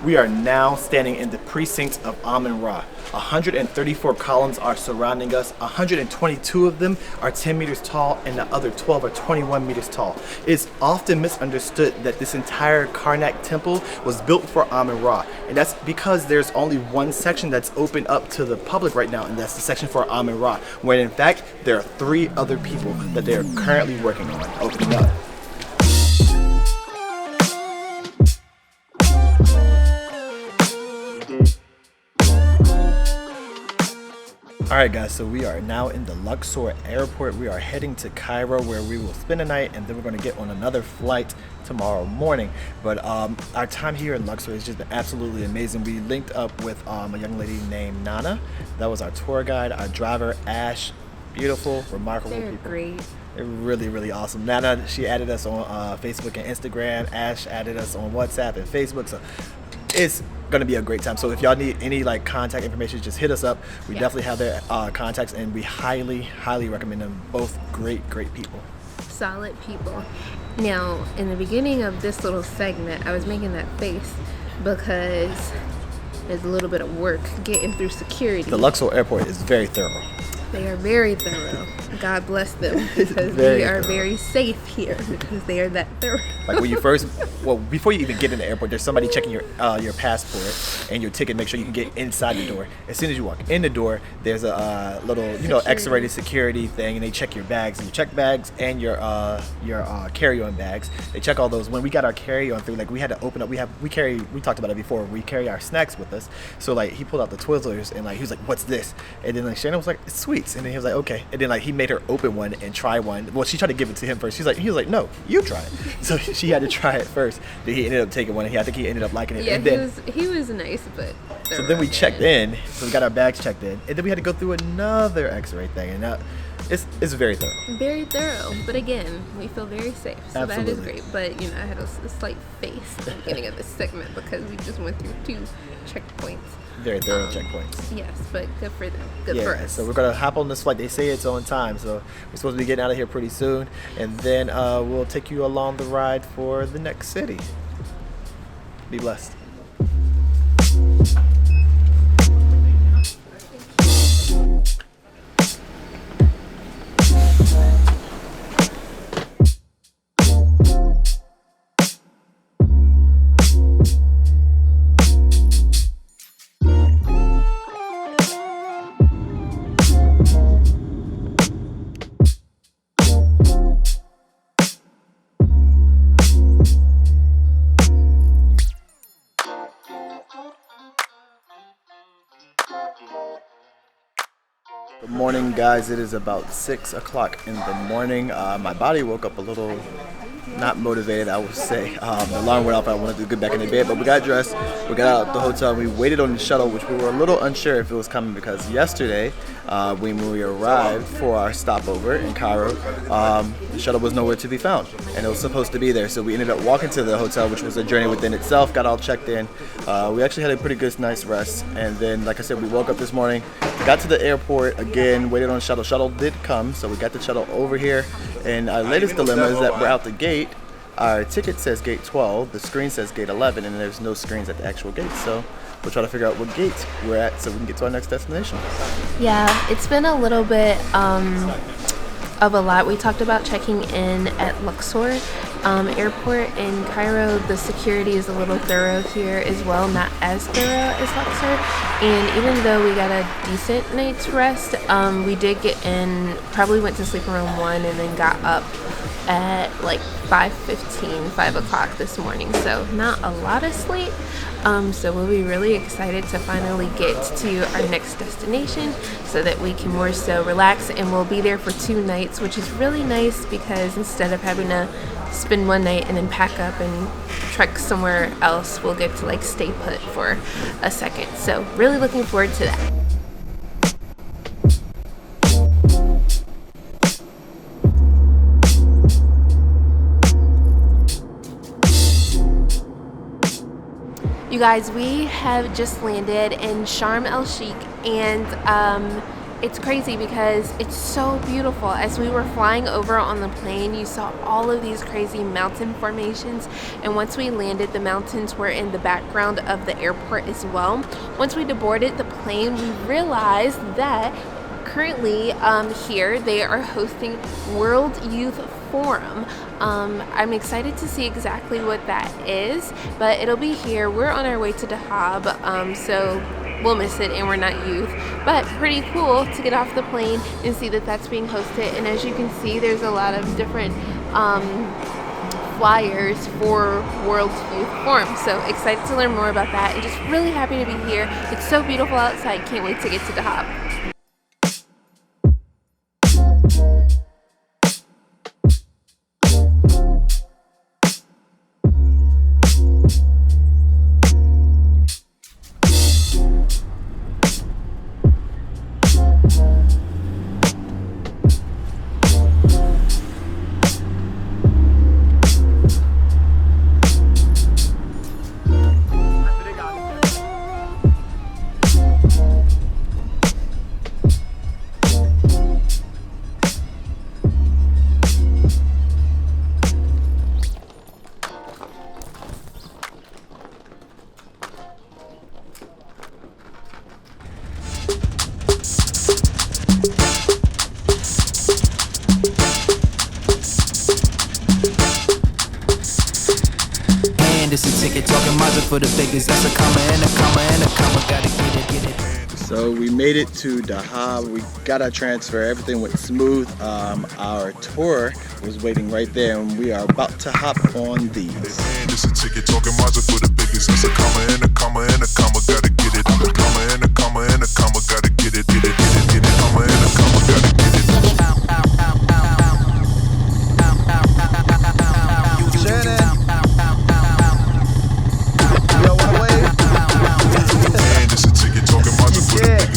We are now standing in the precinct of Amun Ra. 134 columns are surrounding us. 122 of them are 10 meters tall, and the other 12 are 21 meters tall. It's often misunderstood that this entire Karnak temple was built for Amun Ra, and that's because there's only one section that's open up to the public right now, and that's the section for Amun Ra, when in fact there are 3 other people that they are currently working on opening up. Alright guys, so we are now in the Luxor airport. We are heading to Cairo where we will spend the night, and then we're going to get on another flight tomorrow morning. But our time here in Luxor has just been absolutely amazing. We linked up with a young lady named Nana. That was our tour guide. Our driver, Ash. Beautiful, remarkable They're people. great. They're really, really awesome. Nana, she added us on Facebook and Instagram. Ash added us on WhatsApp and Facebook. So it's gonna be a great time. So if y'all need any like contact information, just hit us up. We definitely have their contacts, and we highly recommend them. Both great people. Solid people. Now, in the beginning of this little segment, I was making that face because there's a little bit of work getting through security. The Luxor airport is very thorough. They are very thorough. God bless them, because Very we are thorough. very safe here because they are that thorough. Like when you before you even get in the airport, there's somebody checking your passport and your ticket, make sure you can get inside the door. As soon as you walk in the door, there's a little, X-rated security thing, and they check your bags, and your check bags and your carry-on bags. They check all those. When we got our carry-on through, like we had to open up. We talked about it before. We carry our snacks with us. So like he pulled out the Twizzlers, and like he was like, "What's this?" And then like Shannon was like, "It's sweets." And then he was like, "Okay." And then like he made her open one and try one. Well, she tried to give it to him first. He was like, "No, you try it." So she had to try it first. Then he ended up taking one, and I think he ended up liking it. Yeah, and then, he was nice, but so then we checked in. So we got our bags checked in, and then we had to go through another X-ray thing, and now it's very thorough. Very thorough, but again, we feel very safe, so Absolutely. that is great. But I had a slight face at the beginning of this segment because we just went through 2 checkpoints. Very thorough checkpoints. Yes, but good for them. Good for us. So we're gonna hop on this flight. They say it's on time, so we're supposed to be getting out of here pretty soon, and then we'll take you along the ride for the next city. Be blessed. Good morning, guys. It is about 6 o'clock in the morning. My body woke up a little not motivated, I would say. The alarm went off. I wanted to get back in the bed, but we got dressed. We got out of the hotel. We waited on the shuttle, which we were a little unsure if it was coming because yesterday, when we arrived for our stopover in Cairo, the shuttle was nowhere to be found, and it was supposed to be there. So we ended up walking to the hotel, which was a journey within itself. Got all checked in. We actually had a pretty good, nice rest, and then, like I said, we woke up this morning, got to the airport again, waited on the shuttle. Shuttle did come, so we got the shuttle over here. And our latest dilemma is that we're out the gate. Our ticket says gate 12, the screen says gate 11, and there's no screens at the actual gate. So we'll try to figure out what gate we're at so we can get to our next destination. Yeah, it's been a little bit of a lot. We talked about checking in at Luxor airport in Cairo. The security is a little thorough here as well, not as thorough as Luxor. And even though we got a decent night's rest, we did get in, probably went to sleep around 1 and then got up at like 5:15, 5 o'clock this morning. So not a lot of sleep. So we'll be really excited to finally get to our next destination so that we can more so relax, and we'll be there for 2 nights, which is really nice because instead of having to spend 1 night and then pack up and trek somewhere else, we'll get to like stay put for a second. So really looking forward to that. You guys, we have just landed in Sharm el Sheikh, and it's crazy because it's so beautiful. As we were flying over on the plane, you saw all of these crazy mountain formations, and once we landed, the mountains were in the background of the airport as well. Once we deboarded the plane, we realized that currently here they are hosting World Youth Forum. I'm excited to see exactly what that is, but it'll be here. We're on our way to Dahab, so we'll miss it and we're not youth, but pretty cool to get off the plane and see that that's being hosted. And as you can see, there's a lot of different flyers for World Youth Forum, so excited to learn more about that and just really happy to be here. It's so beautiful outside, can't wait to get to Dahab. This a ticket talking Mazda for the biggest. That's a comma and a comma and a comma. Gotta get it. So we made it to Dahab. We got our transfer. Everything went smooth. Our tour was waiting right there, and we are about to hop on these. This a ticket talking Mazda for the biggest. That's a comma and a comma and a comma. Gotta get it. A comma and a comma and a comma. Gotta get it. Get it. Get it. Get it. Comma and a comma. Gotta get it.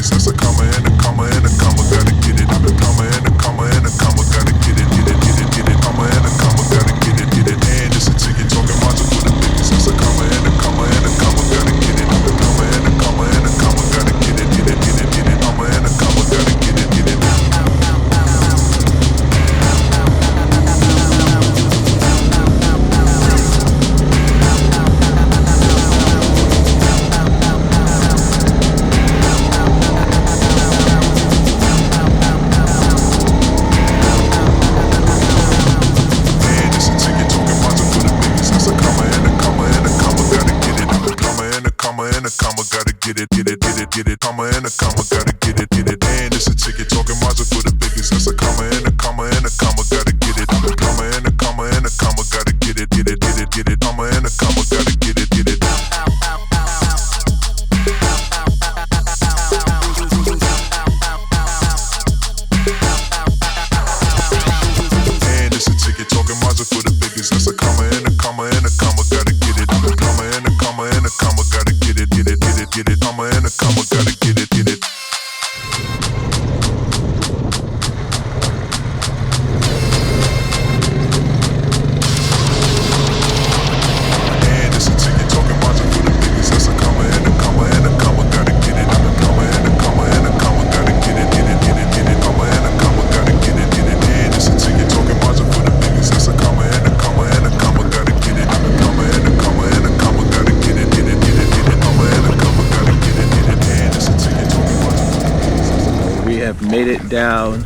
That's a comma and a comma and a comma, gotta get it. A comma and a comma and a comma, gotta get it, get it, get it, get it. Comma and a comma, gotta get it, get it. And it's a ticket talking Mazda for the biggest. That's a comma and a comma and a comma, gotta get it. A comma and a comma and a comma, gotta get it, get it, get it, get it. Comma and a comma, gotta get it, get it. Get it, get it, get it, get it, comma and a comma, gotta get it, get it. And it's a ticket talking Mazda for the biggest. That's a comma and a comma and a comma, gotta get it. A comma and a comma and a comma, gotta get it, get it, get it, get it. Comma and a comma, gotta get it, get it. And it's a ticket talking Mazda for the biggest. That's a comma and a comma and a comma, gotta get it. A comma and a comma and a comma, gotta get it, get it, get it, get it. Comma and a comma, gotta get it, get it. And it's a ticket talking Mazda for the biggest. That's a comma and a comma and a comma, gotta get it. A comma and a comma and a comma, gotta get it, get it, get it, get it. Comma and a comma, gotta get it, get it. And it's a ticket talking Mazda for the biggest. That's a comma and a comma and a comma, gotta get it. A comma and a comma and a comma, gotta get it, get it, get it, get it. Comma and a comma, gotta get it, get it. And it's a ticket talking Mazda for the biggest. We have made it down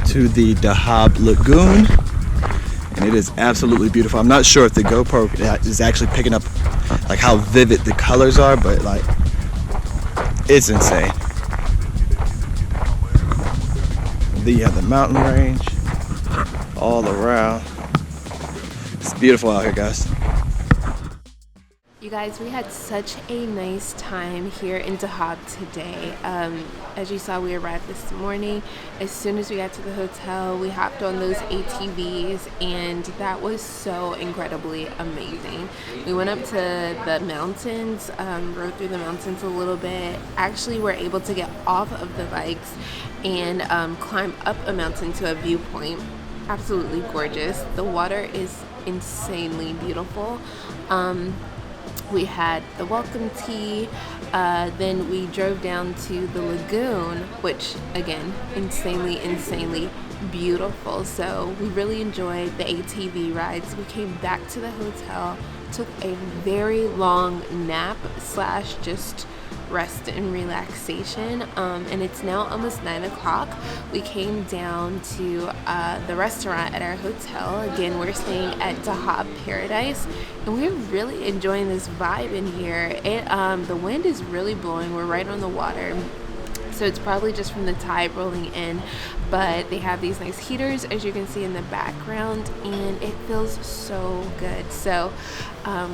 to the Dahab Lagoon, and it is absolutely beautiful. I'm not sure if the GoPro is actually picking up like how vivid the colors are, but like it's insane. Then you have the mountain range all around. It's beautiful out here, guys. You guys, we had such a nice time here in Dahab today. As you saw, we arrived this morning. As soon as we got to the hotel, we hopped on those ATVs, and that was so incredibly amazing. We went up to the mountains, rode through the mountains a little bit. Actually, were able to get off of the bikes and climb up a mountain to a viewpoint. Absolutely gorgeous. The water is insanely beautiful. We had the welcome tea. Then we drove down to the lagoon, which again, insanely beautiful. So we really enjoyed the ATV rides. We came back to the hotel, took a very long nap slash just rest and relaxation, and it's now almost 9 o'clock. We came down to the restaurant at our hotel. Again, we're staying at Dahab Paradise, and we're really enjoying this vibe in here. The wind is really blowing. We're right on the water, so it's probably just from the tide rolling in, but they have these nice heaters, as you can see in the background, and it feels so good. So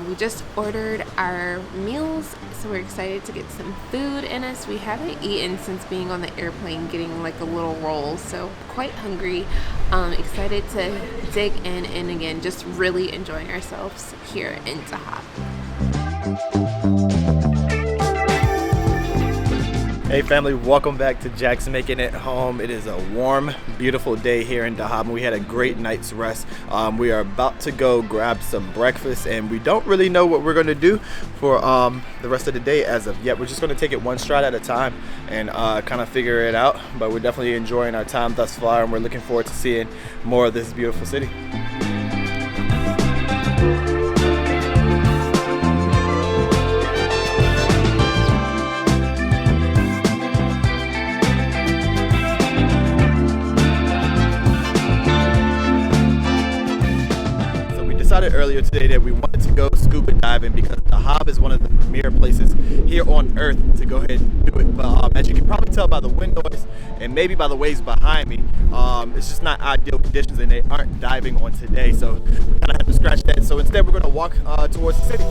we just ordered our meals, so we're excited to get some food in us. We haven't eaten since being on the airplane, getting like a little roll, so quite hungry. Excited to dig in, and again, just really enjoying ourselves here in Dahab. Hey family, welcome back to Jack's Making It Home. It is a warm, beautiful day here in Dahab. We had a great night's rest. We are about to go grab some breakfast, and we don't really know what we're going to do for the rest of the day as of yet. We're just going to take it one stride at a time and kind of figure it out. But we're definitely enjoying our time thus far, and we're looking forward to seeing more of this beautiful city. Decided earlier today that we wanted to go scuba diving because Dahab is one of the premier places here on earth to go ahead and do it. But as you can probably tell by the wind noise and maybe by the waves behind me, it's just not ideal conditions, and they aren't diving on today, so we kind of have to scratch that. So instead we're going to walk towards the city.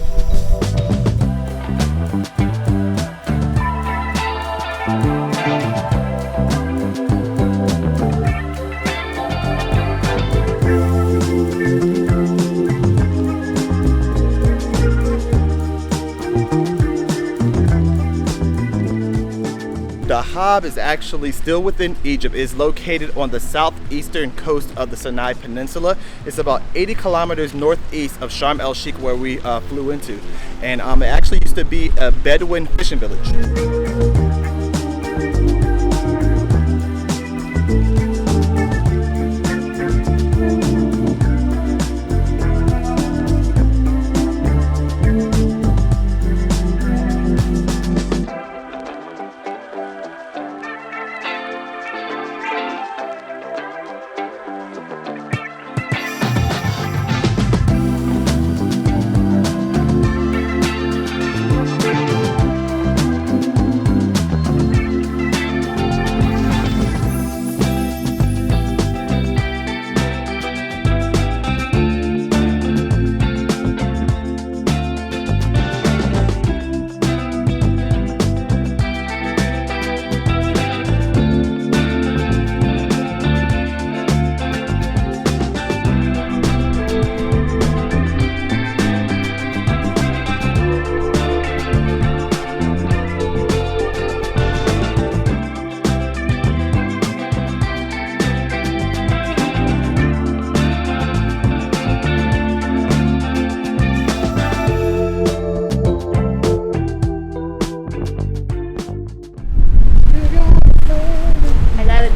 Dahab is actually still within Egypt. It is located on the southeastern coast of the Sinai Peninsula. It's about 80 kilometers northeast of Sharm el Sheikh, where we flew into. And it actually used to be a Bedouin fishing village.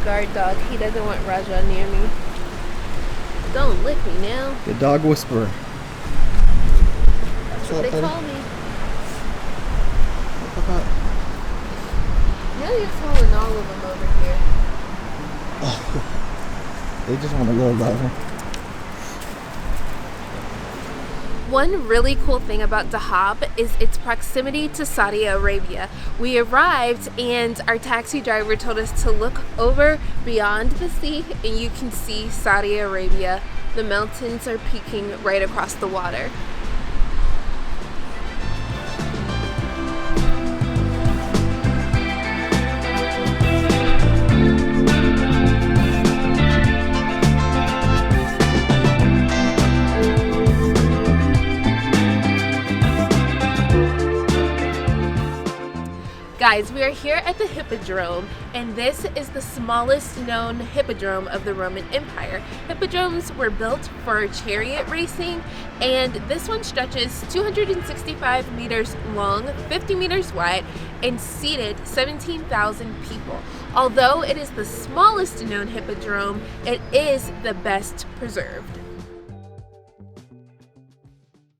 Guard dog. He doesn't want Raja near me. Don't lick me now. The dog whisperer. That's what they call me. Now you're calling all of them over here. Oh, they just want a little love. One really cool thing about Dahab is its proximity to Saudi Arabia. We arrived and our taxi driver told us to look over beyond the sea and you can see Saudi Arabia. The mountains are peeking right across the water. Guys, we are here at the Hippodrome, and this is the smallest known hippodrome of the Roman Empire. Hippodromes were built for chariot racing, and this one stretches 265 meters long, 50 meters wide, and seated 17,000 people. Although it is the smallest known hippodrome, it is the best preserved.